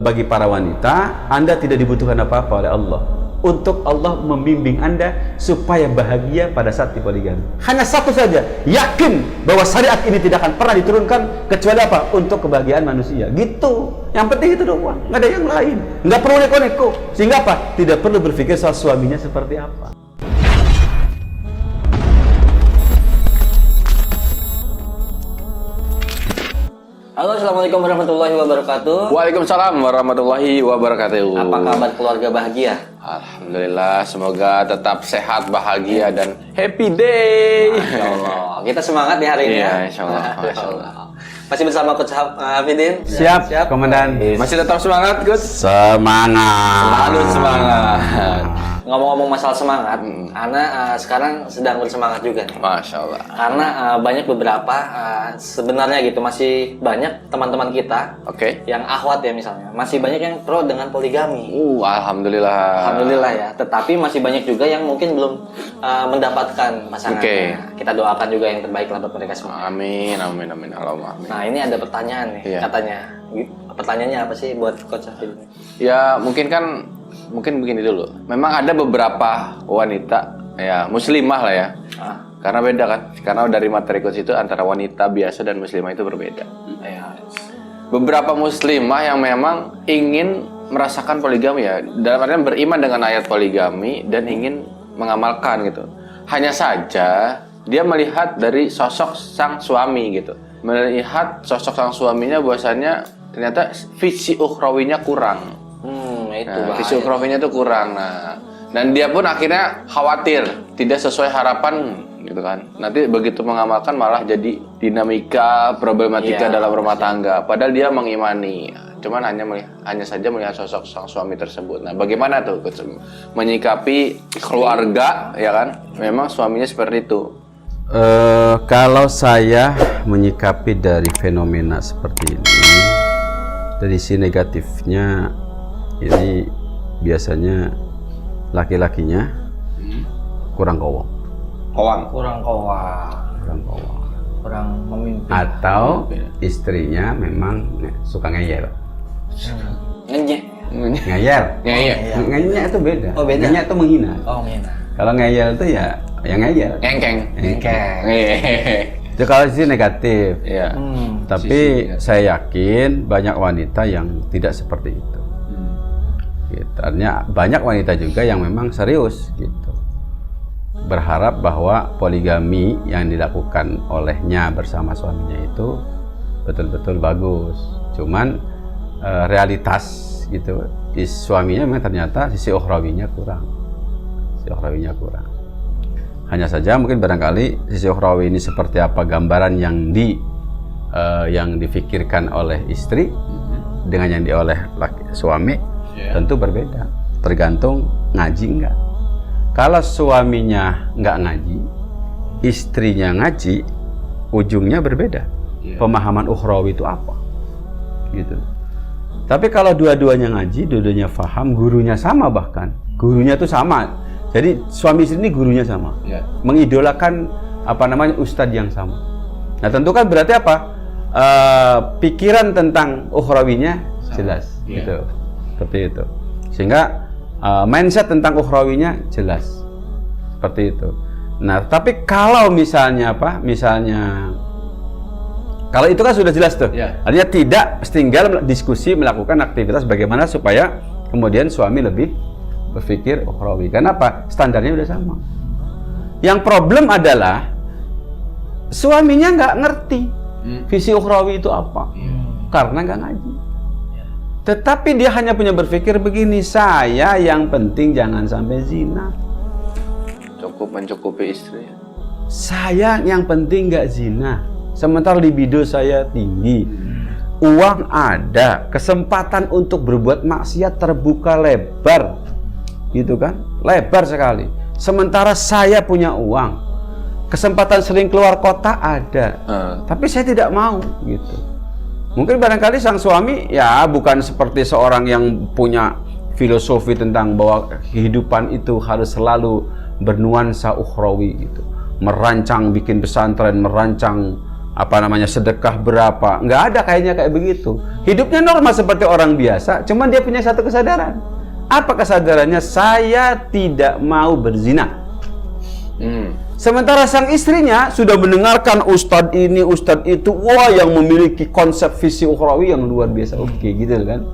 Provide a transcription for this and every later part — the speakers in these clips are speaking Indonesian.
bagi para wanita, Anda tidak dibutuhkan apa-apa oleh Allah. Untuk Allah membimbing Anda supaya bahagia pada saat dipoligami. Hanya satu saja, yakin bahwa syariat ini tidak akan pernah diturunkan kecuali apa? Untuk kebahagiaan manusia. Gitu. Yang penting itu doang, nggak ada yang lain. Nggak perlu neko-neko. Sehingga apa? Tidak perlu berpikir soal suaminya seperti apa. Halo, assalamualaikum warahmatullahi wabarakatuh. Waalaikumsalam warahmatullahi wabarakatuh. Apa kabar keluarga bahagia? Alhamdulillah, semoga tetap sehat, bahagia, dan happy day. Masya Allah. Kita semangat di hari ini. Iya, insya Allah. Masya Allah. Masih bersama Coach Hafidin? Siap, Komandan. Masih tetap semangat, Coach? Semangat. Selalu semangat. Ngomong-ngomong masalah semangat, Ana sekarang sedang bersemangat juga nih. Masya Allah. Karena banyak beberapa, sebenarnya gitu, masih banyak teman-teman kita Oke. yang akhwat ya misalnya, masih banyak yang pro dengan poligami. Alhamdulillah. Alhamdulillah ya, tetapi masih banyak juga yang mungkin belum mendapatkan pasangannya. Oke. Kita doakan juga yang terbaik lah buat mereka semua. Amin, amin, amin. Allahumma amin. Nah, ini ada pertanyaan nih, Iya. katanya. Pertanyaannya apa sih buat Coach Hafid? Ya, mungkin begini dulu. Memang ada beberapa wanita, ya muslimah lah ya. Karena beda kan. Karena dari materi coach itu antara wanita biasa dan muslimah itu berbeda. Ya. Beberapa muslimah yang memang ingin merasakan poligami ya, dalam artian beriman dengan ayat poligami dan ingin mengamalkan gitu. Hanya saja dia melihat dari sosok sang suami gitu. Melihat sosok sang suaminya bahwasanya ternyata visi ukhrawinya kurang. Itu Nah, visi ukhrawinya itu kurang. Nah, dan dia pun akhirnya khawatir tidak sesuai harapan gitu kan. Nanti begitu mengamalkan malah jadi dinamika problematika dalam rumah tangga. Padahal dia mengimani. Cuman hanya saja melihat sosok sang suami tersebut. Nah, bagaimana tuh menyikapi keluarga ya kan? Memang suaminya seperti itu. Kalau saya menyikapi dari fenomena seperti ini, dari sisi negatifnya, ini biasanya laki-lakinya kurang kowong, kurang kowang, kurang memimpin, atau istrinya memang suka ngeyel. ngenyek. Ngeyel. Ngeyel itu beda. Oh, beda. Ngeyel itu menghina. Oh, menghina. Kalau ngeyel itu ya ngeyel. Engkeng. Itu kalau sisi negatif. Iya. Tapi saya yakin banyak wanita yang tidak seperti itu. Gitu. Artinya banyak wanita juga yang memang serius gitu. Berharap bahwa poligami yang dilakukan olehnya bersama suaminya itu betul-betul bagus. Cuman realitas gitu, suaminya memang ternyata sisi ukhrawinya kurang. Hanya saja mungkin barangkali sisi ukhrawi ini seperti apa gambaran yang difikirkan oleh istri dengan yang dioleh suami tentu berbeda, tergantung ngaji enggak. Kalau suaminya enggak ngaji, istrinya ngaji, ujungnya berbeda. Pemahaman ukhrawi itu apa gitu. Tapi kalau dua-duanya ngaji, dua-duanya paham, gurunya sama, bahkan gurunya itu sama. Jadi suami istri ini gurunya sama, mengidolakan ustadz yang sama. Nah tentu kan berarti apa? Pikiran tentang ukhrawinya jelas, gitu, seperti itu. Sehingga mindset tentang ukhrawinya jelas, seperti itu. Nah tapi kalau misalnya kalau itu kan sudah jelas tuh, artinya tidak tinggal diskusi melakukan aktivitas bagaimana supaya kemudian suami lebih berpikir ukhrawi. Kenapa? Standarnya udah sama. Yang problem adalah suaminya nggak ngerti visi ukhrawi itu apa, karena nggak ngaji. Tetapi dia hanya punya berpikir begini, saya yang penting jangan sampai zina. Cukup mencukupi istri. Saya yang penting nggak zina. Sementara libido saya tinggi. Uang ada, kesempatan untuk berbuat maksiat terbuka lebar. Gitu kan? Lebar sekali. Sementara saya punya uang. Kesempatan sering keluar kota ada. Tapi saya tidak mau gitu. Mungkin barangkali sang suami ya bukan seperti seorang yang punya filosofi tentang bahwa kehidupan itu harus selalu bernuansa ukhrawi gitu. Merancang bikin pesantren, merancang sedekah berapa. Nggak ada kayaknya kayak begitu. Hidupnya normal seperti orang biasa, cuman dia punya satu kesadaran. Apa kesadarannya? Saya tidak mau berzina. Sementara sang istrinya sudah mendengarkan ustadz ini, ustadz itu, wah, yang memiliki konsep visi ukhrawi yang luar biasa. Oke, gitu kan.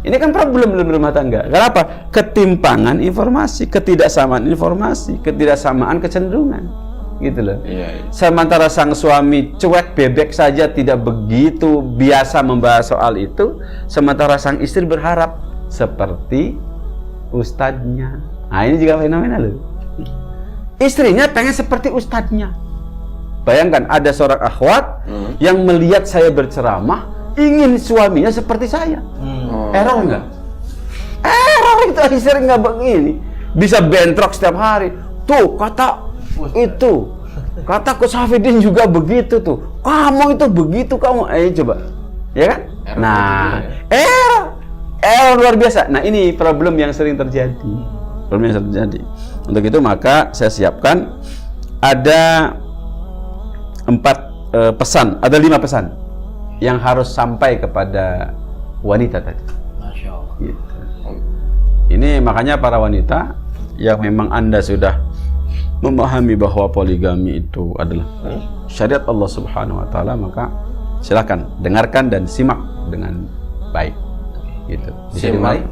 Ini kan problem dalam rumah tangga. Kenapa? Ketimpangan informasi, ketidaksamaan informasi, ketidaksamaan kecenderungan. Gitu loh. Iya. Sementara sang suami cuek bebek saja, tidak begitu biasa membahas soal itu, sementara sang istri berharap seperti ustadznya. Nah, ini juga fenomena loh. Istrinya pengen seperti ustadznya. Bayangkan ada seorang akhwat yang melihat saya berceramah, ingin suaminya seperti saya. Error nggak? Error itu, istri nggak begini. Bisa bentrok setiap hari. Tuh kata itu, kata Coach Hafidin juga begitu tuh. Kamu itu begitu kamu. Coba, ya kan? Error Nah, error luar biasa. Nah, ini problem yang sering terjadi. Problem yang sering terjadi. Untuk itu maka saya siapkan ada 4 pesan, ada 5 pesan yang harus sampai kepada wanita tadi. Masya Allah. Gitu. Ini makanya para wanita yang memang Anda sudah memahami bahwa poligami itu adalah syariat Allah Subhanahu wa taala, maka silakan dengarkan dan simak dengan baik. Gitu. Bisa dimulai?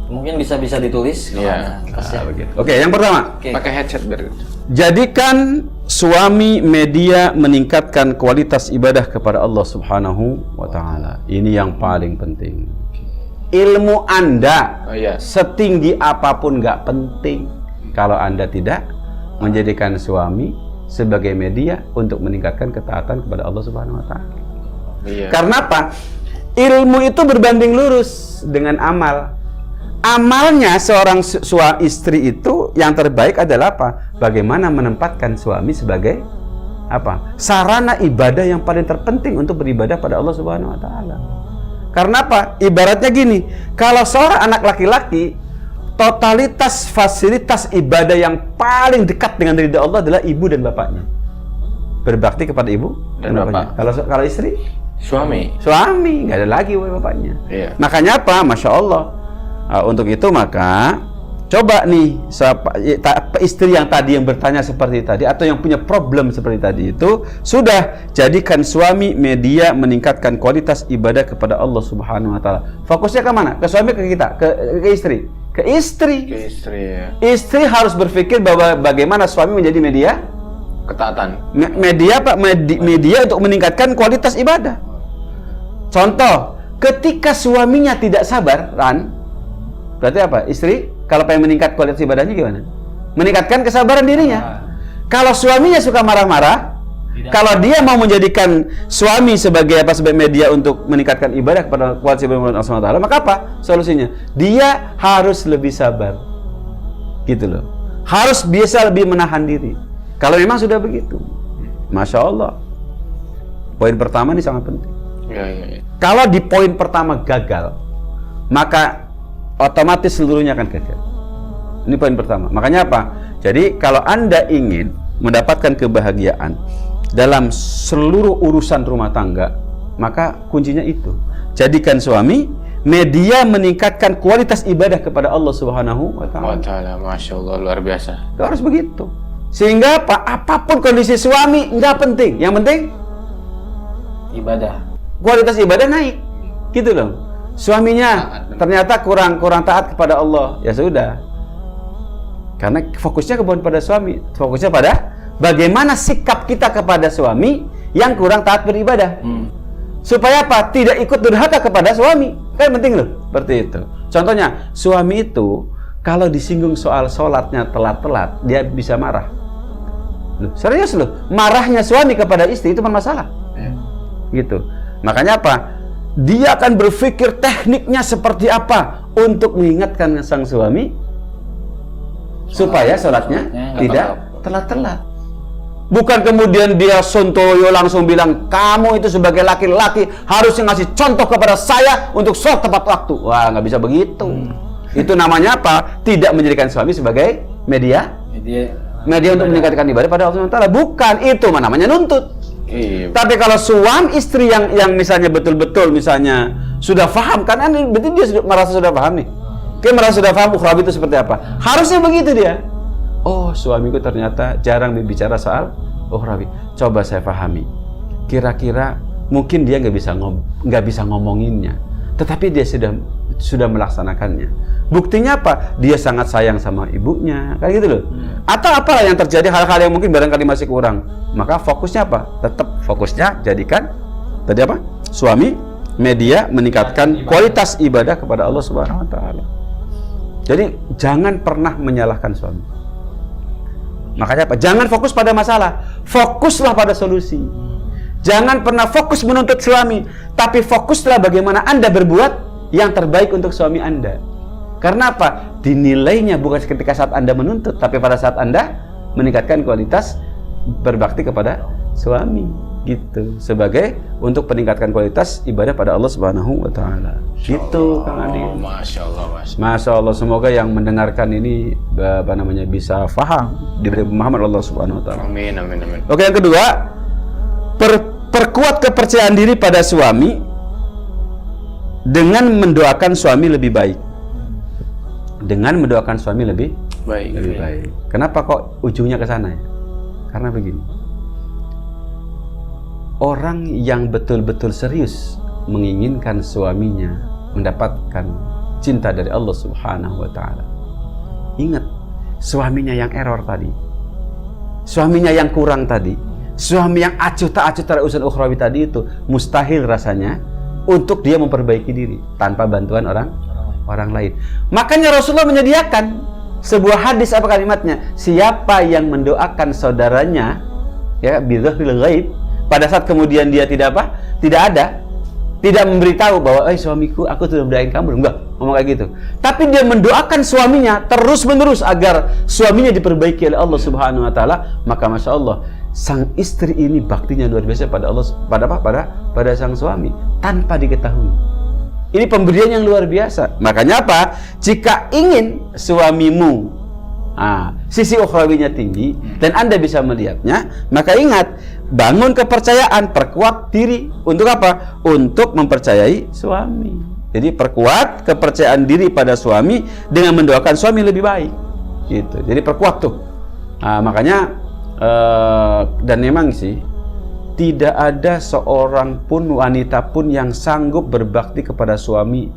Mungkin bisa ditulis. Iya. Begitu. Oke, yang pertama. Pakai headset biar. Jadikan suami media meningkatkan kualitas ibadah kepada Allah Subhanahu wa taala. Ini yang paling penting. Ilmu Anda setinggi apapun nggak penting kalau Anda tidak menjadikan suami sebagai media untuk meningkatkan ketaatan kepada Allah Subhanahu wa taala. Iya. Karena apa? Ilmu itu berbanding lurus dengan amal. Amalnya seorang istri itu yang terbaik adalah apa? Bagaimana menempatkan suami sebagai apa? Sarana ibadah yang paling terpenting untuk beribadah pada Allah Subhanahu wa taala. Karena apa? Ibaratnya gini, kalau seorang anak laki-laki, totalitas fasilitas ibadah yang paling dekat dengan ridha Allah adalah ibu dan bapaknya. Berbakti kepada ibu dan bapaknya. Kalau istri? Suami, nggak ada lagi bapaknya. Iya. Makanya apa? Masya Allah. Untuk itu maka coba nih istri yang tadi yang bertanya seperti tadi atau yang punya problem seperti tadi itu, sudah jadikan suami media meningkatkan kualitas ibadah kepada Allah Subhanahu wa taala. Fokusnya ke mana? Ke suami, ke kita, ke istri. Ke istri. Ya. Istri harus berpikir bahwa bagaimana suami menjadi media Ketaatan. Media untuk meningkatkan kualitas ibadah. Contoh, ketika suaminya tidak sabar, berarti apa? Istri kalau pengen meningkat kualitas ibadahnya gimana? Meningkatkan kesabaran dirinya. Kalau suaminya suka marah-marah, kalau dia mau menjadikan suami sebagai media untuk meningkatkan ibadah kepada kualitas ibadah Allah Subhanahu wa taala, maka apa solusinya? Dia harus lebih sabar. Gitu loh. Harus bisa lebih menahan diri. Kalau memang sudah begitu. Masya Allah. Poin pertama ini sangat penting. Ya. Kalau di poin pertama gagal, maka otomatis seluruhnya akan gagal. Ini poin pertama. Makanya apa? Jadi kalau Anda ingin mendapatkan kebahagiaan dalam seluruh urusan rumah tangga, maka kuncinya itu. Jadikan suami media meningkatkan kualitas ibadah kepada Allah Subhanahu wa taala. Masya Allah, luar biasa. Itu harus begitu. Sehingga apapun kondisi suami nggak penting. Yang penting ibadah. Kualitas ibadah naik. Gitu loh. Suaminya ternyata kurang taat kepada Allah, ya sudah. Karena fokusnya bukan pada suami, fokusnya pada bagaimana sikap kita kepada suami yang kurang taat beribadah. Supaya apa? Tidak ikut durhaka kepada suami. Kan penting loh, seperti itu. Contohnya, suami itu kalau disinggung soal sholatnya telat-telat, dia bisa marah. Loh, serius loh, marahnya suami kepada istri itu bukan masalah. Gitu. Makanya apa? Dia akan berpikir tekniknya seperti apa untuk mengingatkan sang suami supaya sholatnya tidak telat-telat. Bukan kemudian dia sontoyo langsung bilang, kamu itu sebagai laki-laki harusnya ngasih contoh kepada saya untuk sholat tepat waktu. Wah, nggak bisa begitu. Itu namanya apa? Tidak menjadikan suami sebagai media untuk meningkatkan ibadah pada Allah SWT. Bukan, itu namanya nuntut. Iya. Tapi kalau suami istri yang misalnya betul-betul misalnya sudah paham, kan ini berarti dia merasa sudah paham nih. Dia merasa sudah paham ukhrawi itu seperti apa. Harusnya begitu dia. Oh, suamiku ternyata jarang berbicara soal ukhrawi. Coba saya pahami. Kira-kira mungkin dia nggak bisa ngomonginnya, tetapi dia sudah melaksanakannya. Buktinya apa? Dia sangat sayang sama ibunya, kayak gitu loh. Atau apalah yang terjadi, hal-hal yang mungkin barangkali masih kurang. Maka fokusnya apa? Tetap fokusnya jadikan tadi apa? Suami media meningkatkan kualitas ibadah kepada Allah Subhanahu wa taala. Jadi jangan pernah menyalahkan suami. Makanya apa? Jangan fokus pada masalah, fokuslah pada solusi. Jangan pernah fokus menuntut suami, tapi fokuslah bagaimana Anda berbuat yang terbaik untuk suami Anda. Karena apa? Dinilainya bukan ketika saat Anda menuntut, tapi pada saat Anda meningkatkan kualitas berbakti kepada suami, gitu. Sebagai untuk meningkatkan kualitas ibadah pada Allah Subhanahu wa taala. Gitu, Kang Andi. Masya Allah, Masya Allah, semoga yang mendengarkan ini bisa faham, diberi pemahaman Allah Subhanahu wa taala. Amin, amin, amin. Oke, yang kedua, perkuat kepercayaan diri pada suami dengan mendoakan suami lebih baik. Dengan mendoakan suami lebih baik. Kenapa kok ujungnya ke sana ya? Karena begini. Orang yang betul-betul serius menginginkan suaminya mendapatkan cinta dari Allah Subhanahu wa taala. Ingat, suaminya yang error tadi. Suaminya yang kurang tadi. Suami yang acuh tak acuh terhadap urusan ukhrawi tadi itu mustahil rasanya untuk dia memperbaiki diri tanpa bantuan orang lain. Makanya Rasulullah menyediakan sebuah hadis, apa kalimatnya? Siapa yang mendoakan saudaranya ya bidzahil ghaib, pada saat kemudian dia tidak ada, tidak memberitahu bahwa suamiku, aku sudah mendoain kamu, enggak ngomong kayak gitu. Tapi dia mendoakan suaminya terus-menerus agar suaminya diperbaiki oleh Allah Subhanahu wa taala, maka Masya Allah, sang istri ini baktinya luar biasa pada Allah, pada sang suami tanpa diketahui. Ini pemberian yang luar biasa. Makanya apa? Jika ingin suamimu sisi ukhrawinya tinggi dan Anda bisa melihatnya, maka ingat, bangun kepercayaan, perkuat diri. Untuk apa? Untuk mempercayai suami. Jadi perkuat kepercayaan diri pada suami dengan mendoakan suami lebih baik. Gitu. Jadi perkuat tuh. Makanya dan memang sih tidak ada seorang pun wanita pun yang sanggup berbakti kepada suami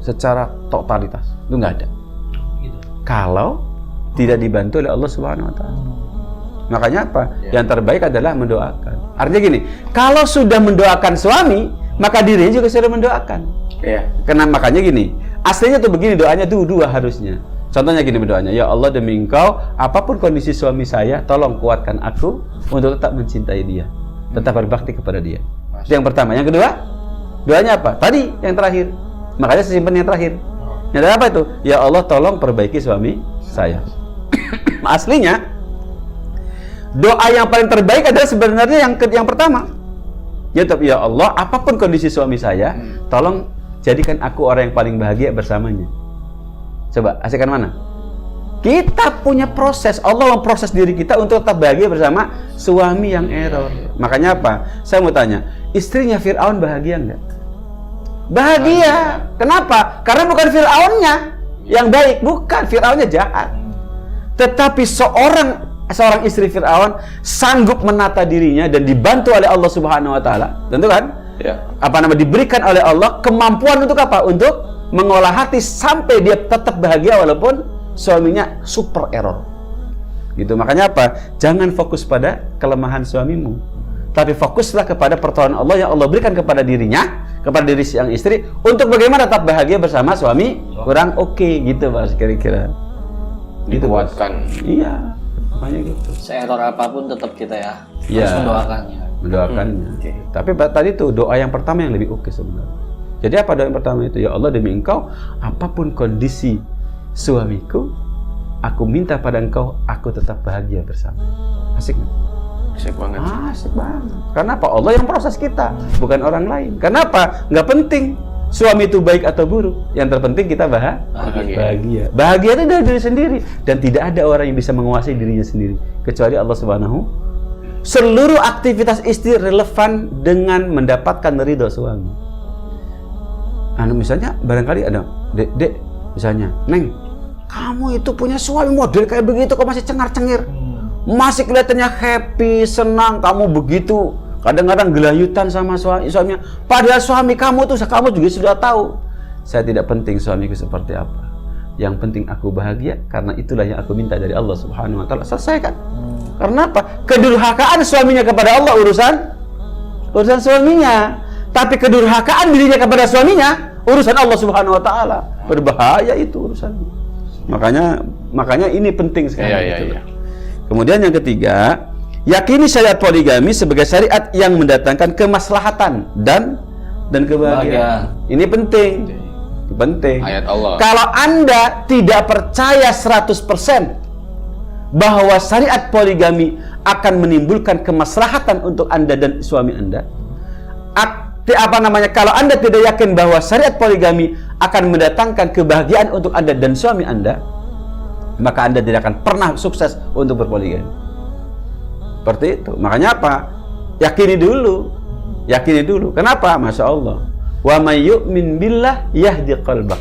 secara totalitas. Itu nggak ada. Kalau tidak dibantu oleh Allah Subhanahu wa taala. Makanya apa? Yang terbaik adalah mendoakan. Artinya gini, kalau sudah mendoakan suami, maka dirinya juga sudah mendoakan. Iya. Karena makanya gini, aslinya tuh begini doanya tuh dua harusnya. Contohnya gini berdoanya, ya Allah demi Engkau, apapun kondisi suami saya, tolong kuatkan aku untuk tetap mencintai dia, tetap berbakti kepada dia. Itu yang pertama. Yang kedua, doanya apa? Tadi yang terakhir. Makanya saya simpan yang terakhir. Yang terakhir apa itu? Ya Allah tolong perbaiki suami saya. Aslinya doa yang paling terbaik adalah sebenarnya yang pertama. Ya Allah, apapun kondisi suami saya, tolong jadikan aku orang yang paling bahagia bersamanya. Coba, asyikan mana? Kita punya proses, Allah memproses diri kita untuk tetap bahagia bersama suami yang error. Makanya apa? Saya mau tanya, istrinya Fir'aun bahagia enggak? Bahagia. Kenapa? Karena bukan Fir'aunnya yang baik, bukan. Fir'aunnya jahat. Tetapi seorang istri Fir'aun sanggup menata dirinya dan dibantu oleh Allah Subhanahu wa taala. Tentu kan? Ya. Diberikan oleh Allah kemampuan untuk apa? Untuk mengolah hati sampai dia tetap bahagia walaupun suaminya super error. Gitu. Makanya apa? Jangan fokus pada kelemahan suamimu, tapi fokuslah kepada pertolongan Allah yang Allah berikan kepada dirinya, kepada diri sang istri, untuk bagaimana tetap bahagia bersama suami kurang oke, gitu Mas, kira-kira. Dikuatkan. Iya, makanya gitu. Se-error apapun tetap kita harus mendoakannya. Mendoakannya. Tapi tadi tuh doa yang pertama yang lebih oke sebenarnya. Jadi apa doa yang pertama itu? Ya Allah demi Engkau, apapun kondisi suamiku, aku minta pada Engkau, aku tetap bahagia bersama. Asik nggak? Asik banget. Asik banget. Karena apa? Allah yang proses kita, bukan orang lain. Kenapa? Nggak penting suami itu baik atau buruk. Yang terpenting kita bahagia. Bahagia itu dari diri sendiri. Dan tidak ada orang yang bisa menguasai dirinya sendiri kecuali Allah Subhanahu seluruh aktivitas istri relevan dengan mendapatkan ridho suami. Misalnya barangkali ada dek misalnya, Neng, kamu itu punya suami model kayak begitu kok masih cengar-cengir, masih kelihatannya happy, senang, kamu begitu kadang-kadang gelayutan sama suaminya, padahal suami kamu tuh kamu juga sudah tahu, saya tidak penting suamiku seperti apa, yang penting aku bahagia, karena itulah yang aku minta dari Allah Subhanahu wa Ta'ala. Selesai kan? Karena apa? Kedurhakaan suaminya kepada Allah urusan suaminya, tapi kedurhakaan dirinya kepada suaminya urusan Allah Subhanahu wa Ta'ala. Berbahaya itu urusannya. Makanya ini penting sekali. Gitu. Kemudian yang ketiga, yakini syariat poligami sebagai syariat yang mendatangkan kemaslahatan dan kebahagiaan. Ini penting. Ayat Allah. Kalau Anda tidak percaya 100% bahwa syariat poligami akan menimbulkan kemaslahatan untuk Anda dan suami Anda, kalau Anda tidak yakin bahwa syariat poligami akan mendatangkan kebahagiaan untuk Anda dan suami Anda, maka Anda tidak akan pernah sukses untuk berpoligami. Seperti itu. Makanya apa? Yakini dulu. Kenapa? Masya Allah. Wa may yu'min billah yahdi qalbah.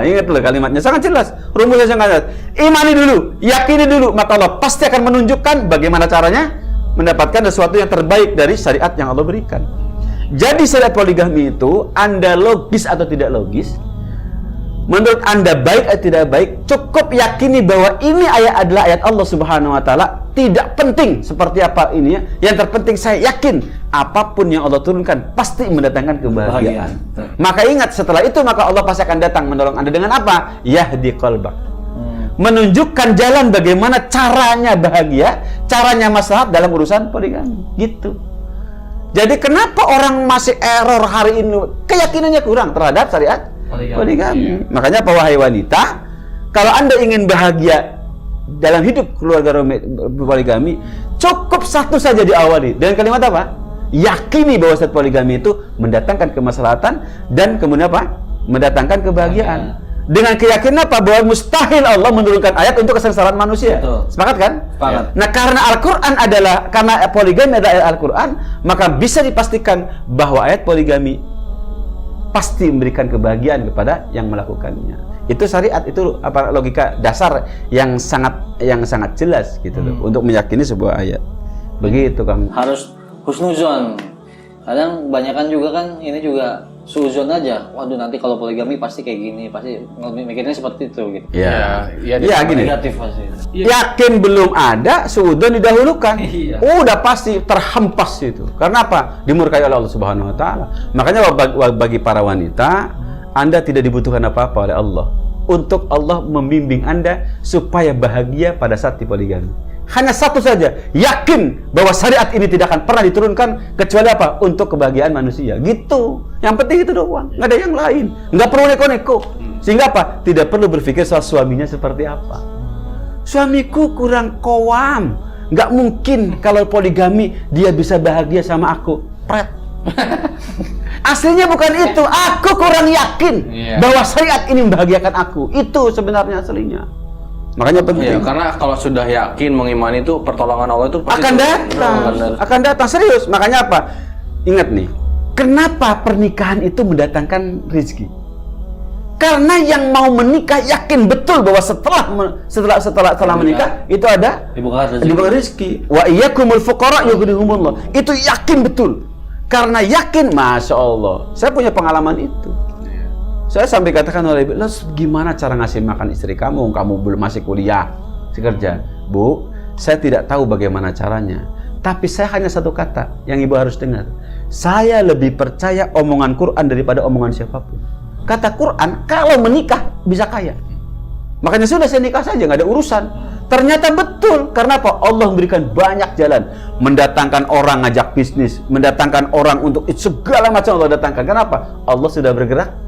Ingat loh kalimatnya, sangat jelas. Rumusnya sangat jelas. Imani dulu, yakini dulu, maka Allah pasti akan menunjukkan bagaimana caranya mendapatkan sesuatu yang terbaik dari syariat yang Allah berikan. Jadi syariat poligami itu, Anda logis atau tidak logis, menurut Anda baik atau tidak baik, cukup yakini bahwa ini adalah ayat Allah Subhanahu wa Ta'ala. Tidak penting seperti apa ini ya. Yang terpenting saya yakin apapun yang Allah turunkan pasti mendatangkan kebahagiaan. Maka ingat, setelah itu maka Allah pasti akan datang menolong Anda dengan apa? Yahdi qalbak. Menunjukkan jalan bagaimana caranya bahagia, caranya maslahat dalam urusan poligami. Gitu. Jadi kenapa orang masih error hari ini? Keyakinannya kurang terhadap syariat poligami. Makanya wahai wanita, kalau Anda ingin bahagia dalam hidup keluarga poligami, cukup satu saja diawali dengan kalimat apa? Yakini bahwa syariat poligami itu mendatangkan kemaslahatan dan kemudian apa? Mendatangkan kebahagiaan. Dengan keyakinan apa? Bahwa mustahil Allah menurunkan ayat untuk kesengsaraan manusia. Betul. Sepakat kan? Sepakat. Nah, karena Al-Quran karena poligami adalah ayat Al-Quran, maka bisa dipastikan bahwa ayat poligami pasti memberikan kebahagiaan kepada yang melakukannya. Itu syariat, itu apa logika dasar yang sangat jelas gitu loh untuk meyakini sebuah ayat. Begitu kamu. Harus husnuzon. Kadang kebanyakan juga kan ini juga suzon aja. Waduh, nanti kalau poligami pasti kayak gini, pasti mikirnya seperti itu gitu. Iya, gini. Negatif pasti. Yakin belum ada, suzon didahulukan. Udah pasti terhempas itu. Karena apa? Dimurkai oleh Allah Subhanahu wa Ta'ala. Makanya bagi para wanita, Anda tidak dibutuhkan apa-apa oleh Allah. Untuk Allah membimbing Anda supaya bahagia pada saat di poligami. Hanya satu saja, yakin bahwa syariat ini tidak akan pernah diturunkan kecuali apa? Untuk kebahagiaan manusia. Gitu. Yang penting itu doang, nggak ada yang lain. Nggak perlu neko-neko. Sehingga apa? Tidak perlu berpikir soal suaminya seperti apa. Suamiku kurang kowam, nggak mungkin kalau poligami dia bisa bahagia sama aku. Pret. Aslinya bukan itu. Aku kurang yakin bahwa syariat ini membahagiakan aku. Itu sebenarnya aslinya. Makanya penting. Karena kalau sudah yakin mengimani itu, pertolongan Allah itu pasti akan datang serius. Makanya apa? Ingat nih, kenapa pernikahan itu mendatangkan rezeki? Karena yang mau menikah yakin betul bahwa setelah menikah itu ada dibuka rezeki. Wa iyyakumul fuqara yughnihumullah. Itu yakin betul. Karena yakin, Masya Allah. Saya punya pengalaman itu. Saya sampai katakan oleh ibu, gimana cara ngasih makan istri kamu? Kamu belum masih kuliah, kerja. Bu, saya tidak tahu bagaimana caranya. Tapi saya hanya satu kata yang ibu harus dengar. Saya lebih percaya omongan Quran daripada omongan siapapun. Kata Quran, kalau menikah bisa kaya. Makanya sudah saya nikah saja, nggak ada urusan. Ternyata betul. Karena apa? Allah memberikan banyak jalan. Mendatangkan orang ngajak bisnis. Mendatangkan orang untuk segala macam Allah datangkan. Kenapa? Allah sudah bergerak.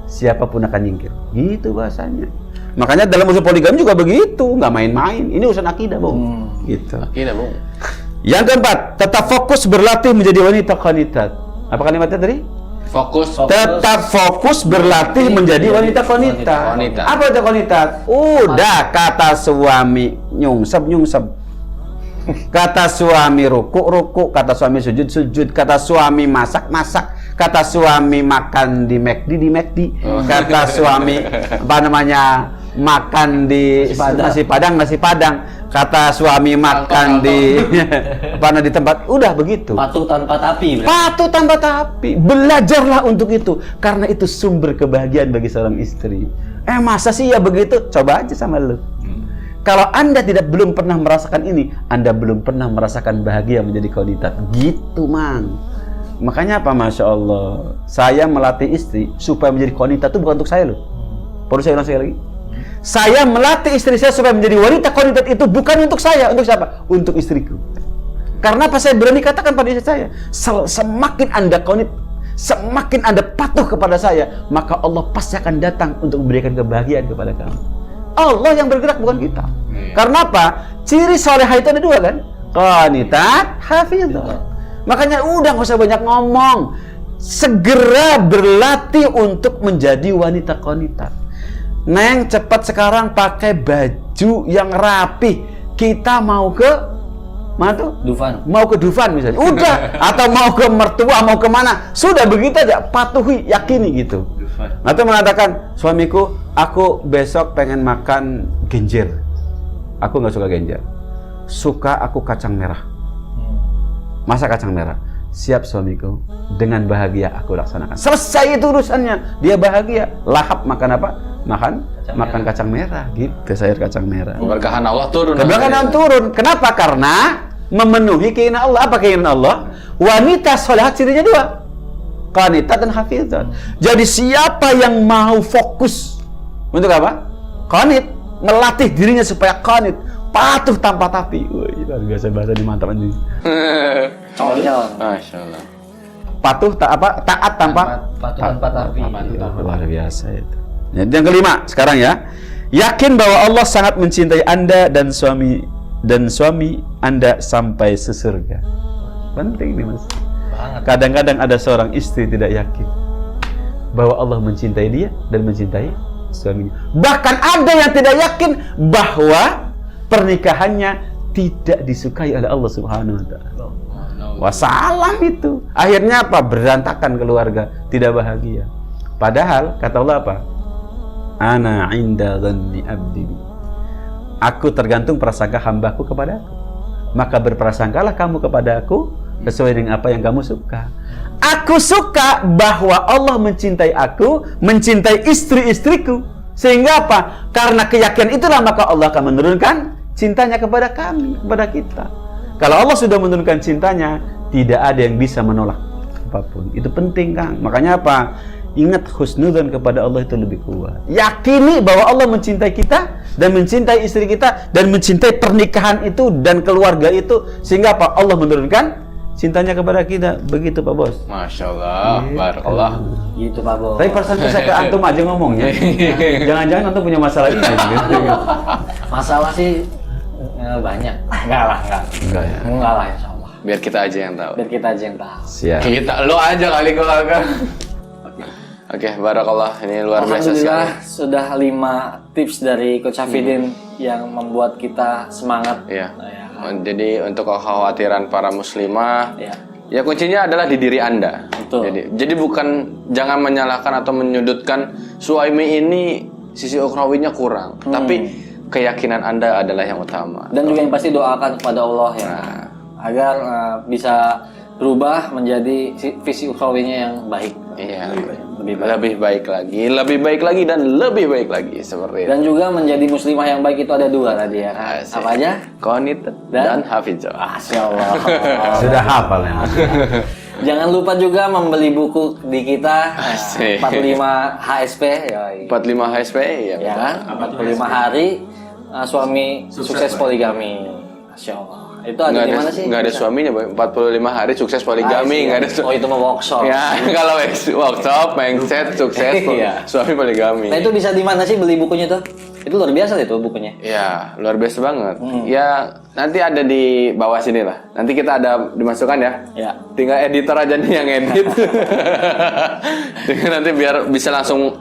Siapapun akan nyingkir. Gitu bahasanya. Makanya dalam urusan poligami juga begitu, nggak main-main. Ini urusan akidah, Bung. Gitu. Akidah, Bung. Yang keempat, tetap fokus berlatih menjadi wanita qanitat. Apa kalimatnya tadi? Tetap fokus berlatih menjadi wanita qanitat. Apa itu qanitat? Udah kata suami nyungsep. Kata suami ruku, kata suami sujud, kata suami masak, kata suami makan di McD, kata suami makan di nasi padang, kata suami makan di di tempat, udah begitu. Patuh tanpa tapi. Patuh tanpa tapi. Belajarlah untuk itu, karena itu sumber kebahagiaan bagi seorang istri. Masa sih ya begitu? Coba aja sama lu. Kalau Anda belum pernah merasakan ini, Anda belum pernah merasakan bahagia menjadi qanitat. Gitu, Mang. Makanya apa? Masya Allah. Saya melatih istri supaya menjadi qanitat itu bukan untuk saya loh. Perlu saya ulang sekali lagi. Saya melatih istri saya supaya menjadi wanita qanitat itu bukan untuk saya. Untuk siapa? Untuk istriku. Karena apa saya berani katakan pada istri saya? Semakin Anda qanit, semakin Anda patuh kepada saya, maka Allah pasti akan datang untuk memberikan kebahagiaan kepada kamu. Allah yang bergerak, bukan kita. Karena apa? Ciri solehah itu ada dua kan? Qanitat, hafizah. Makanya udah nggak usah banyak ngomong. Segera berlatih untuk menjadi wanita qanitat. Neng, cepat sekarang pakai baju yang rapi. Kita mau ke mana tuh? Dufan. Mau ke Dufan misalnya. Udah. Atau mau ke mertua, mau kemana? Sudah begitu aja. Patuhi, yakini gitu. Atau mengatakan, suamiku, aku besok pengen makan genjer. Aku nggak suka genjer. Suka aku kacang merah. Masa kacang merah? Siap suamiku. Dengan bahagia aku laksanakan. Selesai itu urusannya. Dia bahagia. Lahap makan apa? Makan kacang merah. Gitu, sayur kacang merah. Keberkahan Allah turun. Keberkahan Allah turun. Kenapa? Karena memenuhi keinginan Allah. Apa keinginan Allah? Wanita solehat cirinya dua. Qanitat dan hafizat. Jadi siapa yang mau fokus untuk apa? Qanit, melatih dirinya supaya qanit, patuh tanpa tapi. Wah, luar biasa bahasa ini, mantap anjing. Masya Allah. Patuh taat tanpa patuh tanpa tapi. Luar biasa itu. Jadi yang kelima sekarang ya, yakin bahwa Allah sangat mencintai Anda dan suami Anda sampai sesurga. Penting nih, Mas. Kadang-kadang ada seorang istri tidak yakin bahwa Allah mencintai dia dan mencintai suaminya. Bahkan ada yang tidak yakin bahwa pernikahannya tidak disukai oleh Allah Subhanahu wa taala. Wassalam itu. Akhirnya apa? Berantakan keluarga, tidak bahagia. Padahal kata Allah apa? Ana inda dhanni abdi. Aku tergantung prasangka hambaku kepada aku. Maka berprasangkalah kamu kepada aku sesuai dengan apa yang kamu suka. Aku suka bahwa Allah mencintai aku, mencintai istri-istriku. Sehingga apa? Karena keyakinan itulah maka Allah akan menurunkan cintanya kepada kami, kepada kita. Kalau Allah sudah menurunkan cintanya, tidak ada yang bisa menolak apapun. Itu penting, Kang. Makanya apa? Ingat husnudzon kepada Allah itu lebih kuat. Yakini bahwa Allah mencintai kita dan mencintai istri kita dan mencintai pernikahan itu dan keluarga itu, sehingga apa? Allah menurunkan cintanya kepada kita. Begitu Pak Bos. Masya Allah, barakallah. Gitu Pak Bos. Tapi perasaan saya ke antum aja ngomongnya. Jangan-jangan antum punya masalah ini. Masalah sih banyak. Enggak lah. Enggak ya. Enggak lah, insya Allah. Biar kita aja yang tahu. Biar kita aja yang tahu. Siap. Kita, lo aja kali kau kan. Oke, barakallah. Ini luar biasa sekali. Alhamdulillah sudah 5 tips dari Coach Hafidin yang membuat kita semangat. Iya. Ya. Jadi untuk kekhawatiran para muslimah, ya kuncinya adalah di diri Anda. Betul. Jadi bukan, jangan menyalahkan atau menyudutkan suami ini sisi ukhrawinya kurang, tapi keyakinan Anda adalah yang utama. Dan juga yang pasti doakan kepada Allah ya, agar bisa berubah menjadi visi ukhrawinya yang baik. Iya. Lebih baik lagi, dan lebih baik lagi seperti itu. Dan juga menjadi muslimah yang baik itu ada 2 tadi ya. Apa aja? Qanit dan hafizah. Masya Allah. Sudah hafal ya. Jangan lupa juga membeli buku di kita 45 HSP ya. 45 HSP Ya kan? 45 hari suami sukses poligami. Masya Allah. Itu ada di mana sih? Nggak ada suaminya, Boy. 45 hari sukses poligami, nggak ada. Oh, itu mau workshop. Ya, kalau workshop, mindset sukses, suami poligami. Nah, itu bisa di mana sih beli bukunya tuh? Itu luar biasa itu bukunya. Ya, luar biasa banget. Ya, nanti ada di bawah sini lah. Nanti kita ada dimasukkan ya. Ya. Tinggal editor aja nih yang edit. Nanti biar bisa langsung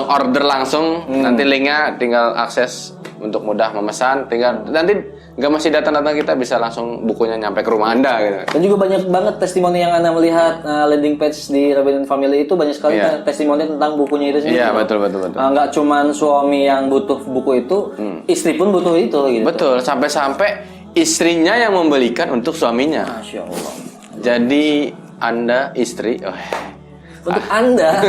order langsung. Nanti linknya tinggal akses untuk mudah memesan. Tinggal nanti nggak mesti datang-datang, kita bisa langsung bukunya nyampe ke rumah Anda gitu. Dan juga banyak banget testimoni yang Anda melihat landing page di Rabbinan Family itu, banyak sekali Iya. testimoni tentang bukunya itu sendiri. Iya, betul. Nggak cuman suami yang butuh buku itu, istri pun butuh itu gitu. Betul, sampai-sampai istrinya yang membelikan untuk suaminya. Masya Allah. Jadi Anda istri, Untuk Anda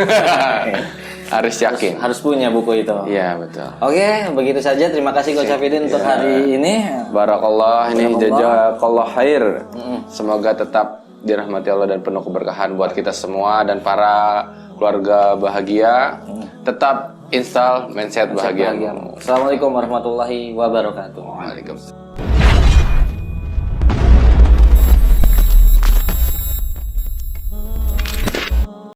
harus yakin. harus punya buku itu. Iya, betul. Oke, begitu saja. Terima kasih Coach Hafidin untuk hari ini. Barakallah, ini Barakallah. jazakallah khair. Semoga tetap dirahmati Allah dan penuh keberkahan buat kita semua dan para keluarga bahagia. Tetap install mindset bahagia. Assalamualaikum warahmatullahi wabarakatuh. Waalaikumsalam.